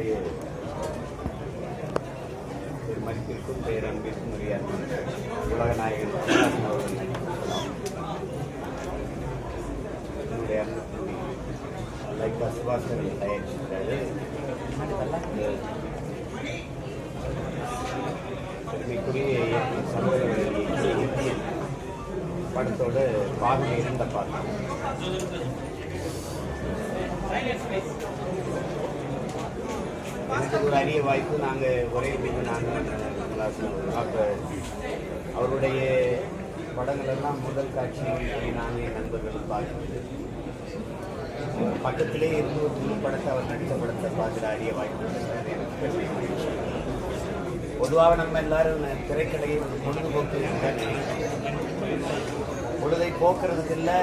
என்னுடைய மதிப்பிற்கும் பேரன்பிற்கும் உரியாத உலகநாயகன் அவர்கள் என்னுடைய லைக்கா சுபாஷன் தயாரிச்சிருக்காரு. பெருமைக்குரிய இந்தியன் படத்தோட பார்வை இருந்த பார்த்தோம். எனக்கு ஒரு அரிய வாய்ப்பு. நாங்கள் ஒரே மீது அப்போ அவருடைய படங்களெல்லாம் முதல் காட்சி நாங்கள் என் நண்பர்களும் பார்க்குறது பக்கத்திலே இருந்து ஒரு புது படத்தை அவர் நடித்த படத்தை பார்க்குற அரிய வாய்ப்பு எனக்கு பெருமை. பொதுவாக நம்ம எல்லாரும் திரைக்கடையை பொழுதுபோக்கு பொழுதை போக்குறதுக்கு இல்லை,